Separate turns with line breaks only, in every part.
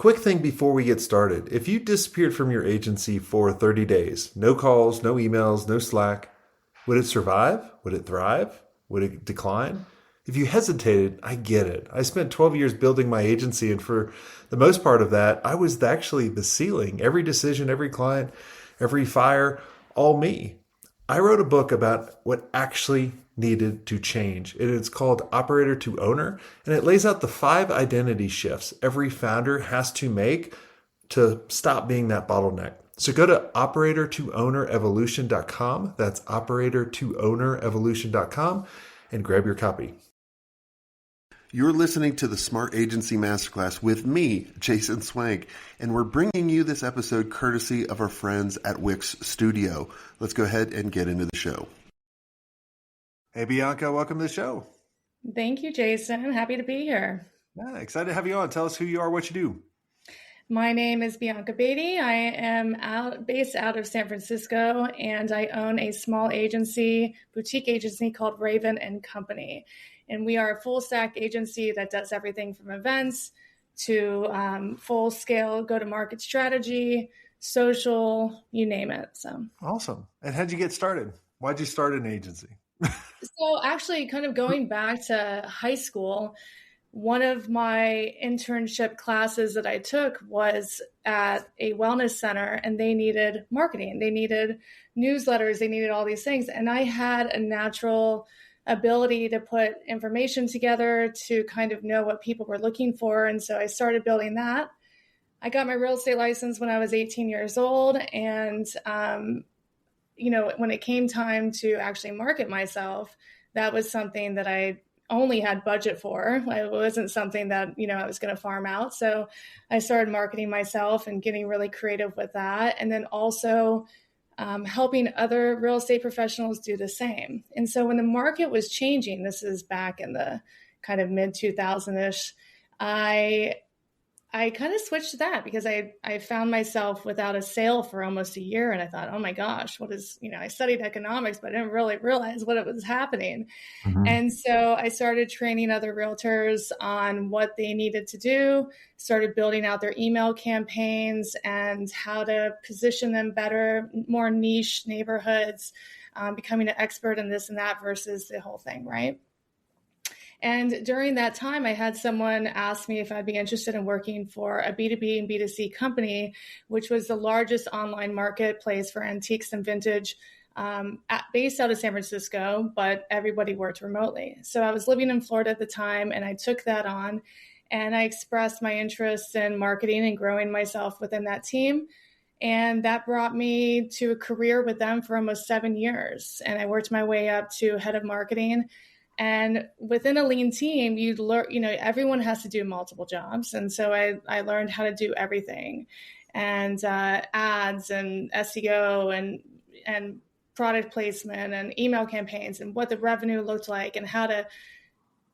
Quick thing before we get started. If you disappeared from your agency for 30 days, no calls, no emails, no Slack, would it survive? Would it thrive? Would it decline? If you hesitated, I get it. I spent 12 years building my agency, and for the most part of that, I was actually the ceiling. Every decision, every client, every fire, all me. I wrote a book about what actually needed to change. It's called Operator to Owner, and it lays out the 5 identity shifts every founder has to make to stop being that bottleneck. So go to operator2ownerevolution.com. That's operator2ownerevolution.com and grab your copy. You're listening to the Smart Agency Masterclass with me, Jason Swank, and we're bringing you this episode courtesy of our friends at Wix Studio. Let's go ahead and get into the show. Hey, Bianca, welcome to the show.
Thank you, Jason. Happy to be here.
Yeah, excited to have you on. Tell us who you are, what you do.
My name is Bianca Beatty. I am based out of San Francisco, and I own a small boutique agency called Raven and Company. And we are a full stack agency that does everything from events to full scale go-to-market strategy, social, you name it. So
awesome. And how'd you get started? Why'd you start an agency?
So actually, kind of going back to high school, one of my internship classes that I took was at a wellness center, and they needed marketing. They needed newsletters. They needed all these things. And I had a natural ability to put information together to kind of know what people were looking for. And so I started building that. I got my real estate license when I was 18 years old. And, when it came time to actually market myself, that was something that I only had budget for. It wasn't something that, I was going to farm out. So I started marketing myself and getting really creative with that. And then also helping other real estate professionals do the same. And so when the market was changing, this is back in the kind of mid 2000-ish, I kind of switched to that because I found myself without a sale for almost a year. And I thought, oh my gosh, I studied economics, but I didn't really realize what was happening. Mm-hmm. And so I started training other realtors on what they needed to do, started building out their email campaigns and how to position them better, more niche neighborhoods, becoming an expert in this and that versus the whole thing, right? And during that time, I had someone ask me if I'd be interested in working for a B2B and B2C company, which was the largest online marketplace for antiques and vintage, based out of San Francisco, but everybody worked remotely. So I was living in Florida at the time, and I took that on, and I expressed my interest in marketing and growing myself within that team. And that brought me to a career with them for almost 7 years. And I worked my way up to head of marketing. And within a lean team, you learn, everyone has to do multiple jobs. And so I learned how to do everything, and ads and SEO and product placement and email campaigns and what the revenue looked like and how to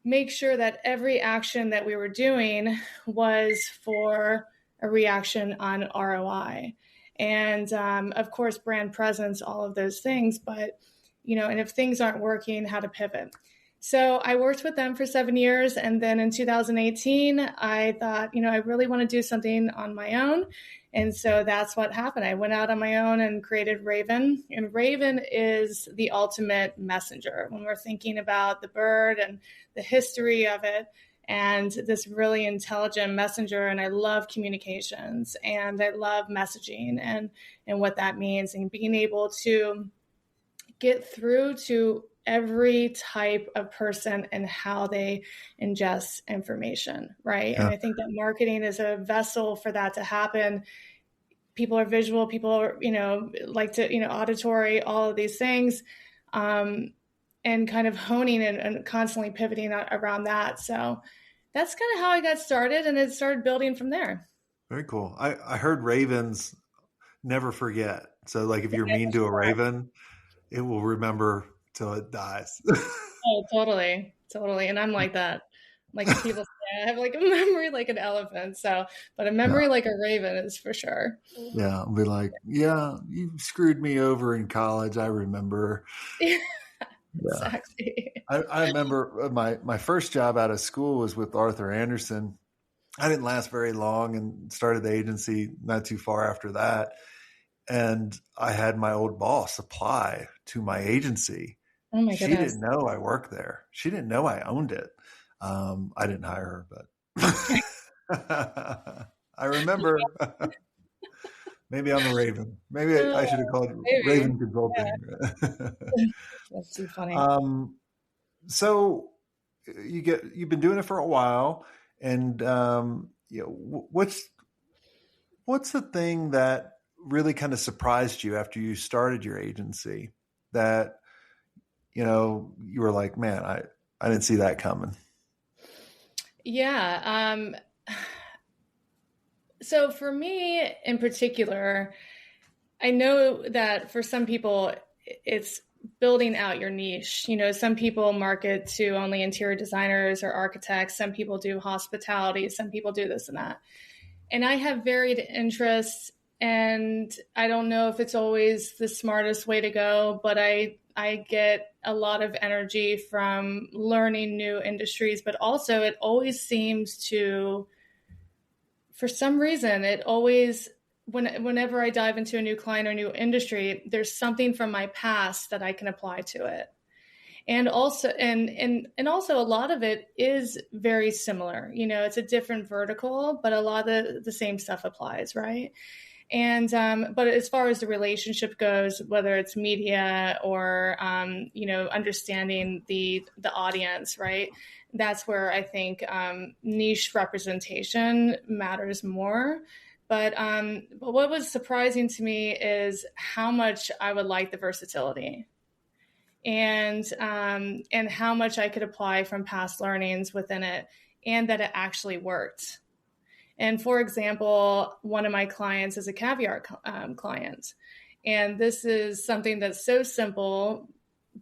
make sure that every action that we were doing was for a reaction on ROI. And of course, brand presence, all of those things. But, and if things aren't working, how to pivot. So I worked with them for 7 years. And then in 2018, I thought, I really want to do something on my own. And so that's what happened. I went out on my own and created Raven. And Raven is the ultimate messenger when we're thinking about the bird and the history of it, and this really intelligent messenger. And I love communications, and I love messaging and what that means, and being able to get through to every type of person and how they ingest information, right? Yeah. And I think that marketing is a vessel for that to happen. People are visual, people are, like to, auditory, all of these things, and kind of honing and constantly pivoting around that. So that's kind of how I got started, and it started building from there.
Very cool. I heard ravens never forget. So like if you're mean to a raven, it will remember till it dies.
Oh, totally. And I'm like that. Like people say, I have like a memory like an elephant. So, but a memory like a raven is for sure.
Yeah. I'll be like, yeah, you screwed me over in college. I remember.
Yeah. Exactly.
I remember my first job out of school was with Arthur Anderson. I didn't last very long and started the agency not too far after that. And I had my old boss apply to my agency.
Oh my
She
goodness.
didn't know I worked there. She didn't know I owned it. I didn't hire her, but I remember maybe I'm a Raven. Maybe I should have called
Maybe.
Raven Consulting.
That's too funny.
um, so you've been doing it for a while, and what's the thing that really kind of surprised you after you started your agency that you were like, man, I didn't see that coming.
Yeah. So for me in particular, I know that for some people, it's building out your niche. Some people market to only interior designers or architects. Some people do hospitality. Some people do this and that. And I have varied interests, and I don't know if it's always the smartest way to go, but I get a lot of energy from learning new industries, but also it always seems to, for some reason, it always, whenever I dive into a new client or new industry, there's something from my past that I can apply to it. And also, and also a lot of it is very similar. It's a different vertical, but a lot of the same stuff applies, right? And but as far as the relationship goes, whether it's media or understanding the audience, right? That's where I think niche representation matters more. But what was surprising to me is how much I would like the versatility, and how much I could apply from past learnings within it, and that it actually worked. And for example, one of my clients is a caviar client. And this is something that's so simple,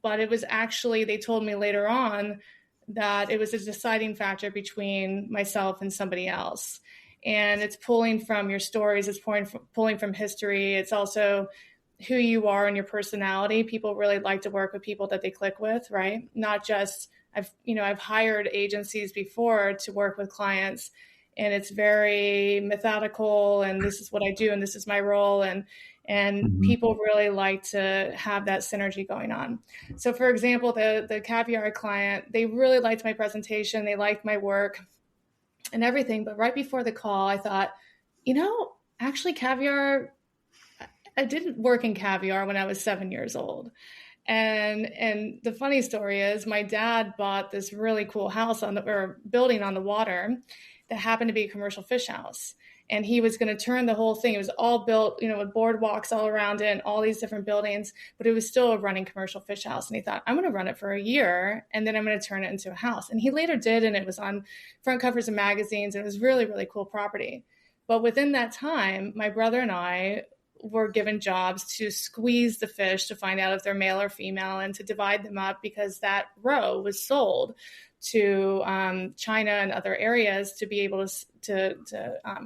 but it was actually, they told me later on that it was a deciding factor between myself and somebody else. And it's pulling from your stories, it's pulling from history. It's also who you are and your personality. People really like to work with people that they click with, right? Not just, I've hired agencies before to work with clients, and it's very methodical, and this is what I do, and this is my role. And people really like to have that synergy going on. So for example, the caviar client, they really liked my presentation. They liked my work and everything. But right before the call, I thought, actually caviar, I did work in caviar when I was 7 years old. And the funny story is my dad bought this really cool house or building on the water that happened to be a commercial fish house. And he was going to turn the whole thing. It was all built, with boardwalks all around it and all these different buildings, but it was still a running commercial fish house. And he thought, I'm going to run it for a year and then I'm going to turn it into a house. And he later did. And it was on front covers of magazines. And it was really, really cool property. But within that time, my brother and I were given jobs to squeeze the fish to find out if they're male or female and to divide them up, because that roe was sold to China and other areas to be able to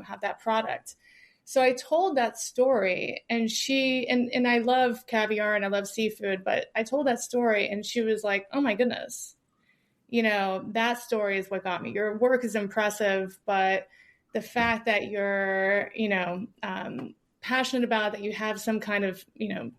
have that product. So I told that story, and and I love caviar and I love seafood, but I told that story and she was like, oh my goodness, that story is what got me. Your work is impressive, but the fact that you're, passionate about, that you have some kind of,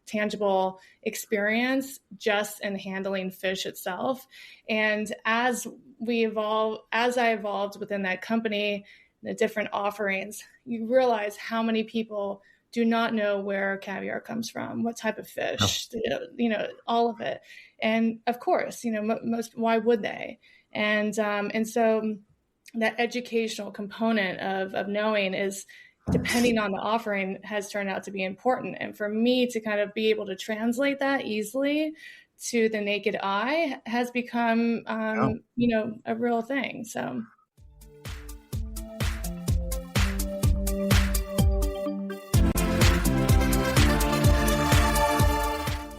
tangible experience just in handling fish itself. And as I evolved within that company, the different offerings, you realize how many people do not know where caviar comes from, what type of fish, all of it. And of course, why would they? And so that educational component of knowing is, depending on the offering, has turned out to be important. And for me to kind of be able to translate that easily to the naked eye has become, a real thing. So.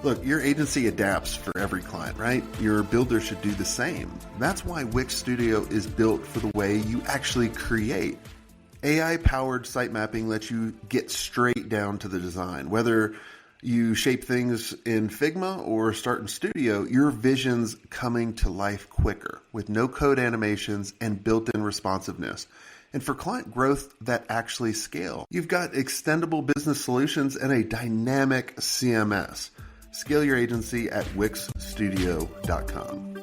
Look, your agency adapts for every client, right? Your builder should do the same. That's why Wix Studio is built for the way you actually create. AI-powered site mapping lets you get straight down to the design. Whether you shape things in Figma or start in Studio, your vision's coming to life quicker with no-code animations and built-in responsiveness. and for client growth that actually scale. You've got extendable business solutions and a dynamic CMS. Scale your agency at wixstudio.com.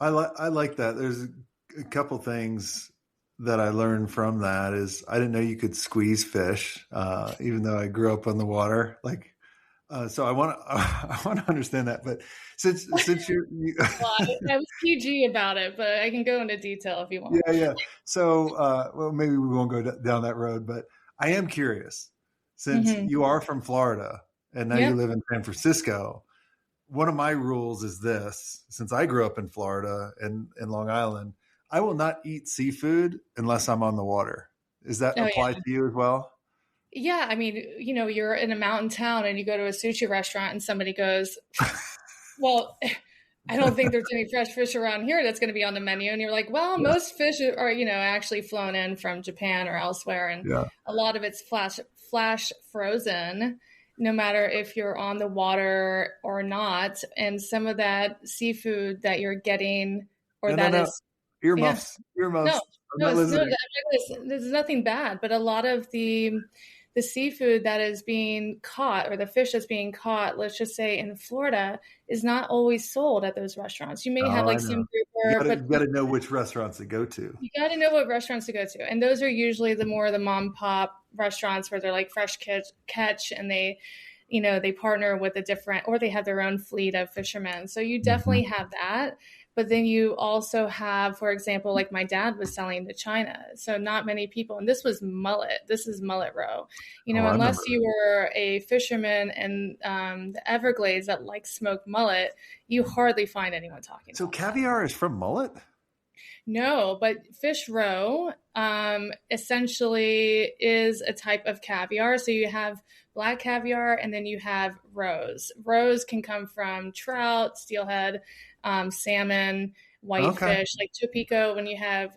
I like that. There's a couple things that I learned from that is I didn't know you could squeeze fish, even though I grew up on the water. So I want to understand that. But since
Well, I was PG about it, but I can go into detail if you want.
Yeah. So well, maybe we won't go down that road. But I am curious, since you are from Florida and now you live in San Francisco. One of my rules is this: since I grew up in Florida and in Long Island, I will not eat seafood unless I'm on the water. Does that apply to you as well? Yeah.
I mean, you're in a mountain town and you go to a sushi restaurant and somebody goes, well, I don't think there's any fresh fish around here that's going to be on the menu. And you're like, well, most fish are, actually flown in from Japan or elsewhere. And a lot of it's flash frozen, no matter if you're on the water or not. And some of that seafood that you're getting is
earmuffs.
No, there's nothing bad, but a lot of the seafood that is being caught, or the fish that's being caught, let's just say in Florida, is not always sold at those restaurants. You may have some grouper,
but you got to know which restaurants to go to.
You got to know what restaurants to go to, and those are usually the mom and pop restaurants where they're like fresh catch, and they partner with or they have their own fleet of fishermen. So you definitely have that. But then you also have, for example, like my dad was selling to China. So not many people, and this was mullet. This is mullet roe. Unless you were a fisherman in the Everglades that like smoked mullet, you hardly find anyone talking.
So caviar is from mullet?
No, but fish roe essentially is a type of caviar. So you have black caviar, and then you have roes. Roes can come from trout, steelhead, salmon, whitefish, like Topeka when you have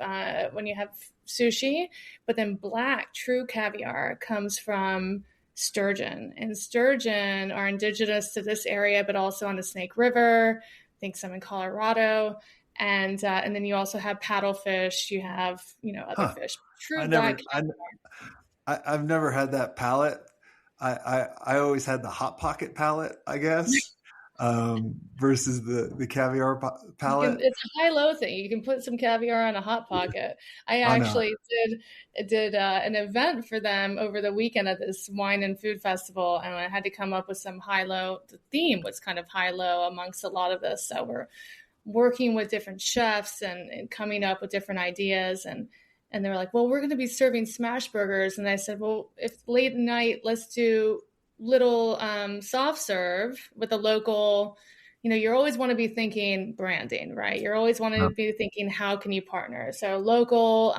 sushi. But then black true caviar comes from sturgeon, and sturgeon are indigenous to this area, but also on the Snake River. I think some in Colorado. And then you also have paddlefish. You have other fish. True black caviar.
I've never had that palate. I always had the hot pocket palate, I guess, versus the caviar palate.
It's a high-low thing. You can put some caviar on a hot pocket. I actually did an event for them over the weekend at this wine and food festival, and I had to come up with some high-low. The theme was kind of high-low amongst a lot of this. So we're working with different chefs and coming up with different ideas, and they were like, well, we're going to be serving smash burgers. And I said, well, if late at night, let's do little soft serve with a local, you always want to be thinking branding, right? You're always wanting to be thinking, how can you partner? So local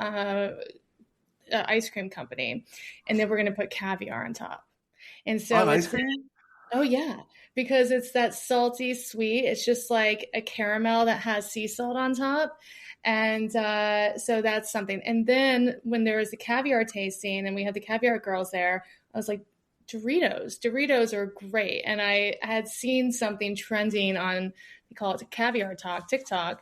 ice cream company. And then we're going to put caviar on top. And so
ice cream?
Oh yeah, because it's that salty sweet. It's just like a caramel that has sea salt on top. And so that's something. And then when there was the caviar tasting and we had the caviar girls there, I was like, Doritos are great. And I had seen something trending on, they call it Caviar Talk, TikTok,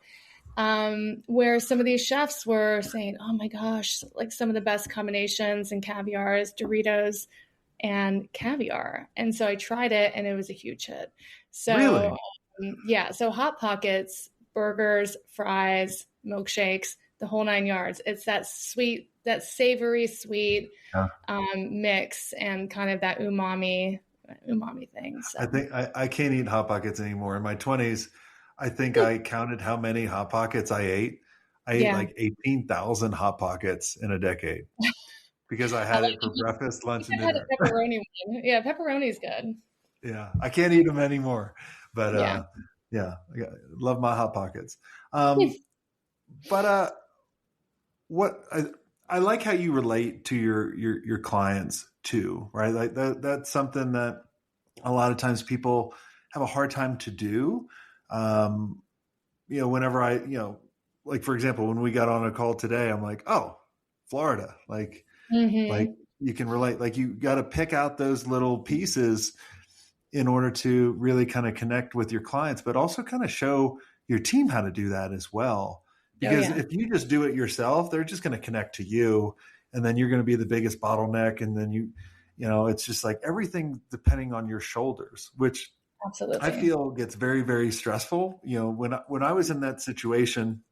where some of these chefs were saying, oh my gosh, like some of the best combinations in caviar is Doritos and caviar. And so I tried it and it was a huge hit. So
really?
So Hot Pockets, burgers, fries, milkshakes, the whole 9 yards. It's that sweet, that savory sweet mix and kind of that umami thing. So.
I think I can't eat Hot Pockets anymore. In my 20s, I think I counted how many Hot Pockets I ate. I ate like 18,000 Hot Pockets in a decade because I had it for breakfast, lunch, and dinner.
I had a pepperoni one. Yeah, pepperoni's good.
Yeah, I can't eat them anymore. But I love my Hot Pockets. But what I like how you relate to your clients too, right? Like that's something that a lot of times people have a hard time to do. Whenever I, like for example, when we got on a call today, I'm like, oh, Florida, like you can relate, like you got to pick out those little pieces in order to really kind of connect with your clients, but also kind of show your team how to do that as well. Because if you just do it yourself, they're just going to connect to you, and then you're going to be the biggest bottleneck. And then it's just like everything depending on your shoulders, which
absolutely
I feel gets very, very stressful. When I was in that situation,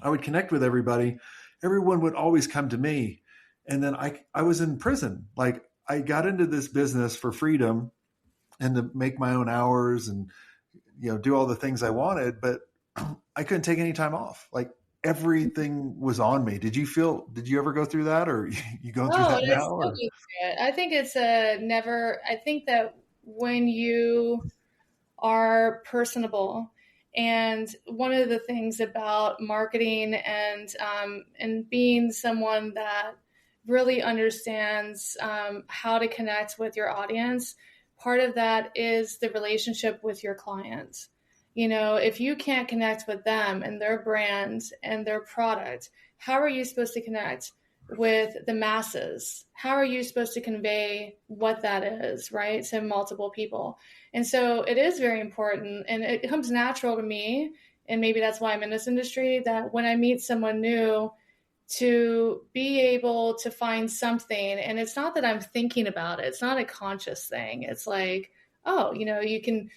I would connect with everybody. Everyone would always come to me. And then I was in prison. Like, I got into this business for freedom and to make my own hours and, do all the things I wanted, but I couldn't take any time off. Like, everything was on me. Did you ever go through that, or you going through that now?
I think it's I think that when you are personable, and one of the things about marketing and being someone that really understands how to connect with your audience, part of that is the relationship with your client. If you can't connect with them and their brand and their product, how are you supposed to connect with the masses? How are you supposed to convey what that is, right, to multiple people? And so it is very important, and it comes natural to me, and maybe that's why I'm in this industry, that when I meet someone new, to be able to find something, and it's not that I'm thinking about it. It's not a conscious thing. It's like, you can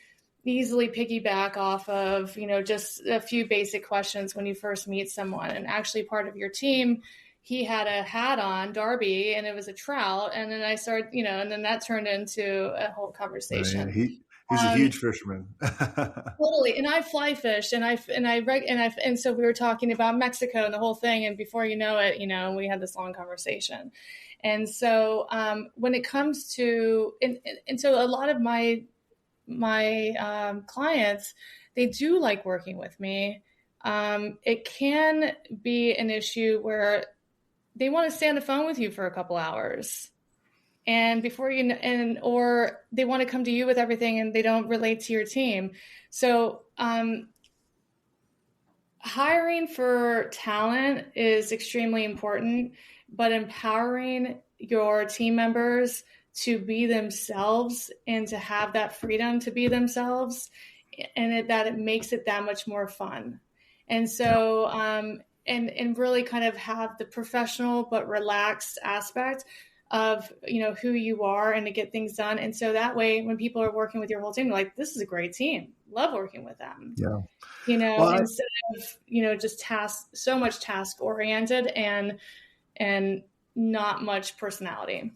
easily piggyback off of, just a few basic questions when you first meet someone. And actually part of your team, he had a hat on, Darby, and it was a trout. And then I started, and then that turned into a whole conversation.
He's a huge fisherman.
Totally. And I fly fish, and so we were talking about Mexico and the whole thing. And before you know it, we had this long conversation. And so when it comes to, and so a lot of my clients, they do like working with me. It can be an issue where they want to stay on the phone with you for a couple hours, and before or they want to come to you with everything, and they don't relate to your team. So hiring for talent is extremely important, but empowering your team members to be themselves and to have that freedom to be themselves, and it makes it that much more fun. And so, and really kind of have the professional but relaxed aspect of, who you are, and to get things done. And so that way, when people are working with your whole team, they're like, this is a great team. Love working with them.
Yeah.
Instead of, just so much task oriented and not much personality.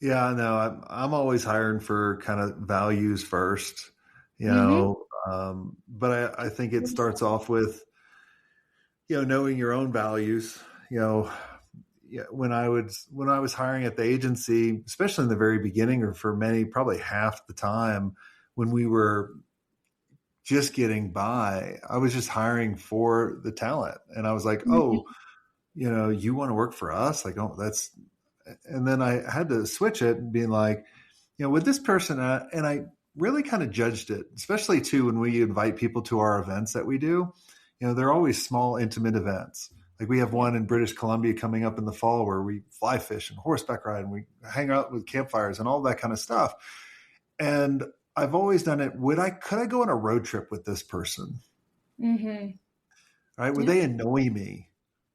Yeah, no, I'm always hiring for kind of values first, but I think it starts off with, knowing your own values. When I was hiring at the agency, especially in the very beginning, or for many, probably half the time when we were just getting by, I was just hiring for the talent. And I was like, you want to work for us? Like, oh, that's, and then I had to switch it and being like, with this person, and I really kind of judged it, especially too, when we invite people to our events that we do, they're always small, intimate events. Like, we have one in British Columbia coming up in the fall where we fly fish and horseback ride, and we hang out with campfires and all that kind of stuff. And I've always done it. Could I go on a road trip with this person? Mm-hmm. Right? Would they annoy me?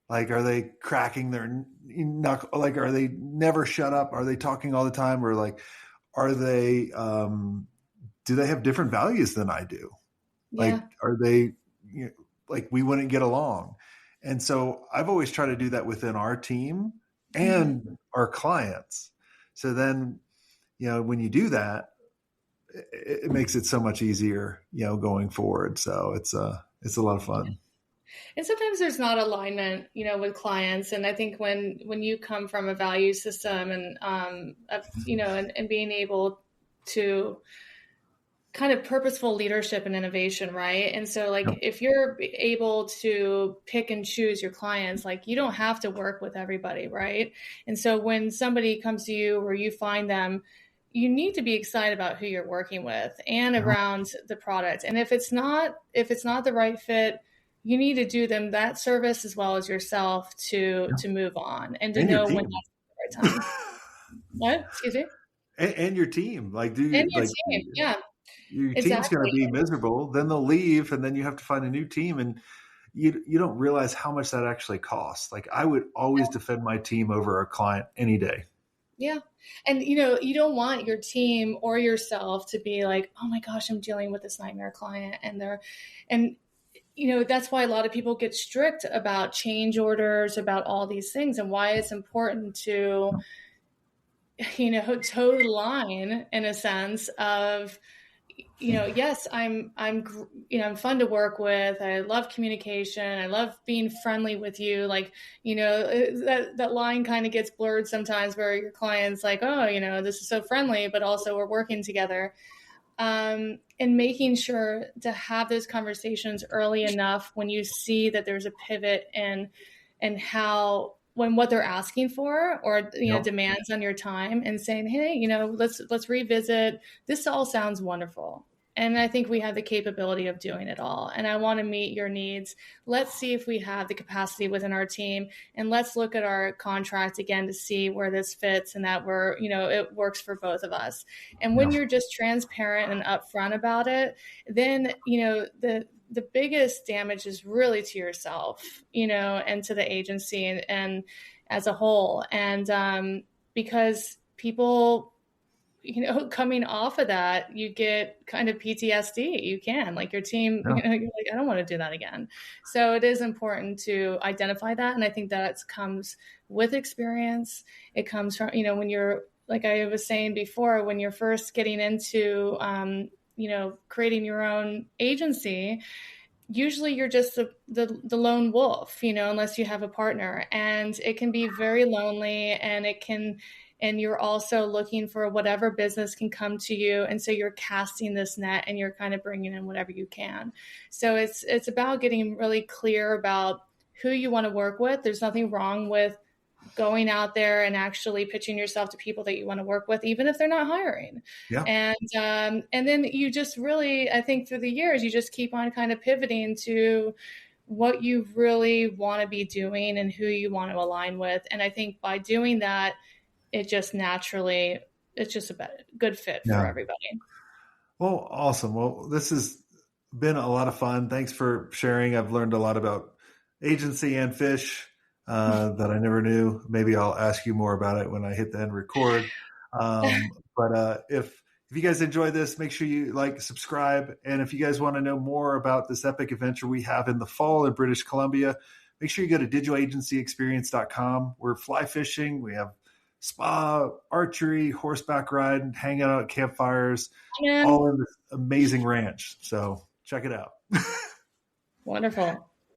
Like, are they cracking their knuckle? Like, are they never shut up? Are they talking all the time? Or like, are they, do they have different values than I do? Like, are they, like, we wouldn't get along? And so I've always tried to do that within our team and our clients. So then, when you do that, it makes it so much easier, going forward. So it's a lot of fun.
And sometimes there's not alignment, with clients. And I think when you come from a value system and, and being able to kind of purposeful leadership and innovation, right? And so if you're able to pick and choose your clients, like, you don't have to work with everybody, right? And so when somebody comes to you or you find them, you need to be excited about who you're working with and around the product. And if it's not the right fit, you need to do them that service as well as yourself to move on and to know when that's the right time. What? Excuse me?
and your team. Like,
And your team. Yeah,
your team's going to
exactly.
be miserable. Then they'll leave, and then you have to find a new team, and you don't realize how much that actually costs. Like, I would always defend my team over a client any day.
Yeah. And you don't want your team or yourself to be like, oh my gosh, I'm dealing with this nightmare client. And that's why a lot of people get strict about change orders, about all these things, and why it's important to, toe the line in a sense of, yes, I'm fun to work with. I love communication. I love being friendly with you. Like, that line kind of gets blurred sometimes where your client's like, oh, this is so friendly, but also we're working together. And making sure to have those conversations early enough when you see that there's a pivot in when what they're asking for, or demands on your time, and saying, hey, let's revisit. This all sounds wonderful, and I think we have the capability of doing it all, and I want to meet your needs. Let's see if we have the capacity within our team, and let's look at our contract again to see where this fits and that it works for both of us. And when you're just transparent and upfront about it, then the biggest damage is really to yourself, and to the agency and as a whole. And because people, coming off of that, you get kind of PTSD. You can, like, your team, you're like, I don't want to do that again. So it is important to identify that. And I think that comes with experience. It comes from, when you're, like I was saying before, when you're first getting into, creating your own agency, usually you're just the lone wolf, unless you have a partner, and it can be very lonely, and you're also looking for whatever business can come to you. And so you're casting this net and you're kind of bringing in whatever you can. So it's about getting really clear about who you want to work with. There's nothing wrong with going out there and actually pitching yourself to people that you want to work with, even if they're not hiring.
Yeah.
And then you just really, I think through the years, you just keep on kind of pivoting to what you really want to be doing and who you want to align with. And I think by doing that, it's just a good fit for everybody.
Well, awesome. Well, this has been a lot of fun. Thanks for sharing. I've learned a lot about agency and fish that I never knew. Maybe I'll ask you more about it when I hit the end record. But if you guys enjoy this, make sure you subscribe. And if you guys want to know more about this epic adventure we have in the fall in British Columbia, make sure you go to digitalagencyexperience.com. We're fly fishing. We have spa, archery, horseback ride, hanging out at campfires, all in this amazing ranch. So check it out.
Wonderful.